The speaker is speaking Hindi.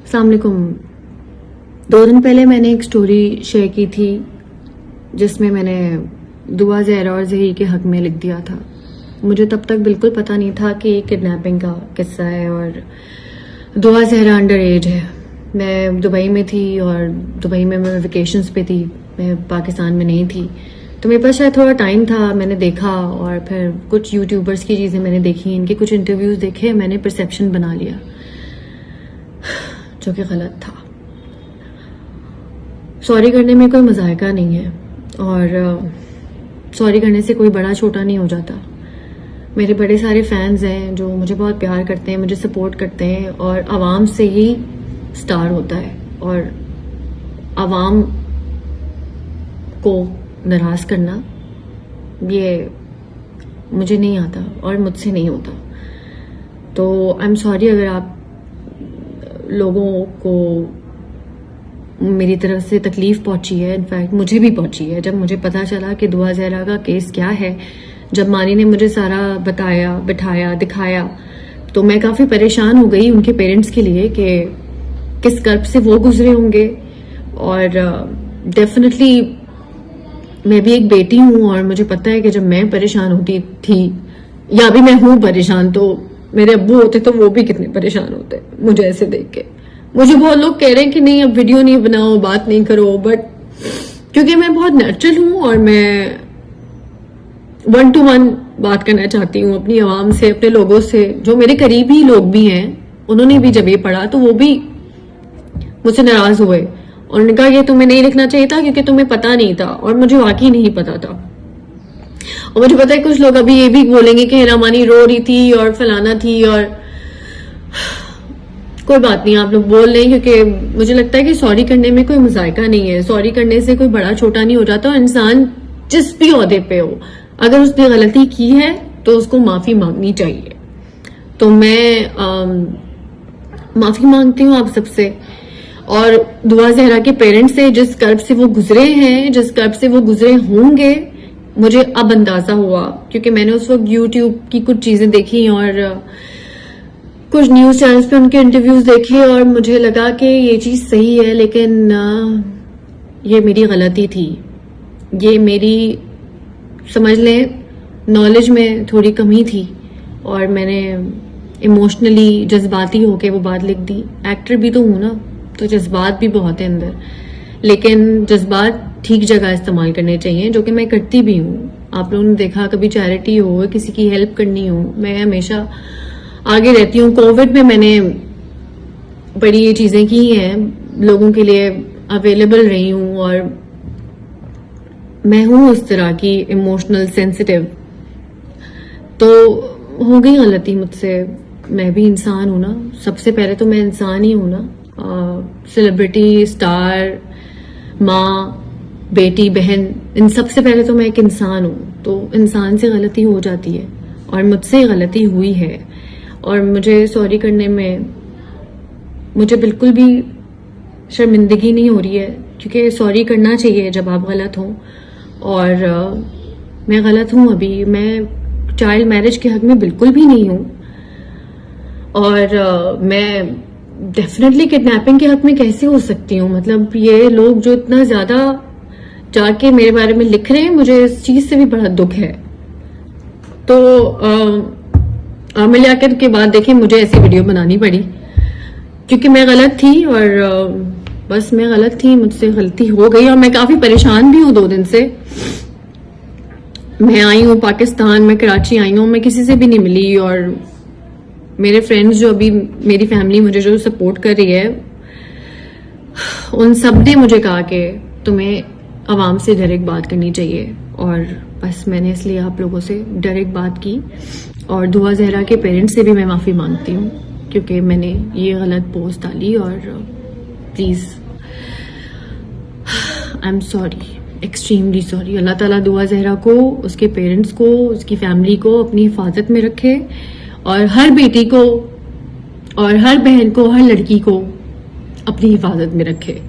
अस्सलाम वालेकुम। 2 दिन पहले मैंने एक स्टोरी शेयर की थी जिसमें मैंने दुआ ज़हरा और ज़हीर के हक में लिख दिया था। मुझे तब तक बिल्कुल पता नहीं था कि किडनैपिंग का किस्सा है और दुआ ज़हरा अंडर एज है। मैं दुबई में थी और दुबई में मैं वेकेशंस पे थी, मैं पाकिस्तान में नहीं थी, तो मेरे पास शायद थोड़ा टाइम था। मैंने देखा और फिर कुछ यूट्यूबर्स की चीज़ें मैंने देखी, इनके कुछ इंटरव्यूज़ देखे, मैंने परसेप्शन बना लिया जो कि गलत था। सॉरी करने में कोई मजायका नहीं है और सॉरी करने से कोई बड़ा छोटा नहीं हो जाता। मेरे बड़े सारे फैंस हैं जो मुझे बहुत प्यार करते हैं, मुझे सपोर्ट करते हैं और आवाम से ही स्टार होता है और आवाम को नाराज करना ये मुझे नहीं आता और मुझसे नहीं होता। तो आई एम सॉरी अगर आप लोगों को मेरी तरफ से तकलीफ पहुंची है। इनफैक्ट मुझे भी पहुंची है। जब मुझे पता चला कि दुआ ज़हरा का केस क्या है, जब मानी ने मुझे सारा बताया, बिठाया, दिखाया, तो मैं काफ़ी परेशान हो गई उनके पेरेंट्स के लिए कि किस कर्ब से वो गुजरे होंगे। और डेफिनेटली मैं भी एक बेटी हूँ और मुझे पता है कि जब मैं परेशान होती थी या भी मैं हूँ परेशान, तो मेरे अब्बू होते तो वो भी कितने परेशान होते मुझे ऐसे देख के। मुझे बहुत लोग कह रहे हैं कि नहीं अब वीडियो नहीं बनाओ, बात नहीं करो, बट क्योंकि मैं बहुत नेचुरल हूँ और मैं 1 to 1 बात करना चाहती हूँ अपनी आवाम से, अपने लोगों से, जो मेरे करीबी लोग भी हैं। उन्होंने भी जब ये पढ़ा तो वो भी मुझसे नाराज हुए और उन्होंने कहा ये तुम्हें नहीं लिखना चाहिए था क्योंकि तुम्हें पता नहीं था, और मुझे वाकई नहीं पता था। और मुझे पता है कुछ लोग अभी ये भी बोलेंगे कि हिना मानी रो रही थी और फलाना थी, और कोई बात नहीं, आप लोग बोल लें, क्योंकि मुझे लगता है कि सॉरी करने में कोई मजायका नहीं है। सॉरी करने से कोई बड़ा छोटा नहीं हो जाता। और इंसान जिस भी ओहदे पे हो, अगर उसने गलती की है तो उसको माफी मांगनी चाहिए। तो मैं माफी मांगती हूँ आप सबसे और दुआ ज़हरा के पेरेंट्स से, जिस कर्ब से वो गुजरे हैं, जिस कर्ब से वो गुजरे होंगे। मुझे अब अंदाजा हुआ क्योंकि मैंने उस वक्त यूट्यूब की कुछ चीजें देखी और कुछ न्यूज चैनल्स पे उनके इंटरव्यूज देखे और मुझे लगा कि ये चीज सही है, लेकिन ये मेरी गलती थी। ये मेरी, समझ लें, नॉलेज में थोड़ी कमी थी और मैंने इमोशनली जज्बाती होके वो बात लिख दी। एक्टर भी तो हूं ना, तो जज्बात भी बहुत है अंदर, लेकिन जज्बात ठीक जगह इस्तेमाल करने चाहिए, जो कि मैं करती भी हूँ। आप लोगों ने देखा, कभी चैरिटी हो, किसी की हेल्प करनी हो, मैं हमेशा आगे रहती हूँ। कोविड में मैंने बड़ी ये चीजें की हैं, लोगों के लिए अवेलेबल रही हूँ और मैं हूँ उस तरह की इमोशनल सेंसिटिव। तो हो गई गलती मुझसे, मैं भी इंसान हूं ना। सबसे पहले तो मैं इंसान ही हूं ना, सेलिब्रिटी, स्टार, माँ, बेटी, बहन, इन सबसे पहले तो मैं एक इंसान हूं। तो इंसान से गलती हो जाती है और मुझसे गलती हुई है और मुझे सॉरी करने में मुझे बिल्कुल भी शर्मिंदगी नहीं हो रही है, क्योंकि सॉरी करना चाहिए जब आप गलत हों। और मैं गलत हूं। अभी मैं चाइल्ड मैरिज के हक में बिल्कुल भी नहीं हूं और मैं डेफिनेटली किडनैपिंग के हक में कैसे हो सकती हूँ। मतलब ये लोग जो इतना ज्यादा जाके मेरे बारे में लिख रहे हैं, मुझे इस चीज से भी बड़ा दुख है। तो मिल आकर के बाद देखें, मुझे ऐसी वीडियो बनानी पड़ी क्योंकि मैं गलत थी और बस मैं गलत थी, मुझसे गलती हो गई और मैं काफी परेशान भी हूँ 2 दिन से। मैं आई हूँ पाकिस्तान, मैं कराची आई हूँ, मैं किसी से भी नहीं मिली और मेरे फ्रेंड्स जो अभी, मेरी फैमिली मुझे जो सपोर्ट कर रही है, उन सब ने मुझे कहा कि तुम्हें आवाम से डायरेक्ट बात करनी चाहिए। और बस मैंने इसलिए आप लोगों से डायरेक्ट बात की और दुआ ज़हरा के पेरेंट्स से भी मैं माफ़ी मांगती हूँ क्योंकि मैंने ये गलत पोस्ट डाली। और please, I am sorry, extremely sorry. Allah ताला दुआ ज़हरा को, उसके पेरेंट्स को, उसकी फैमिली को अपनी हिफाजत में रखे और हर बेटी को और हर बहन को, हर लड़की को अपनी हिफाजत में रखे।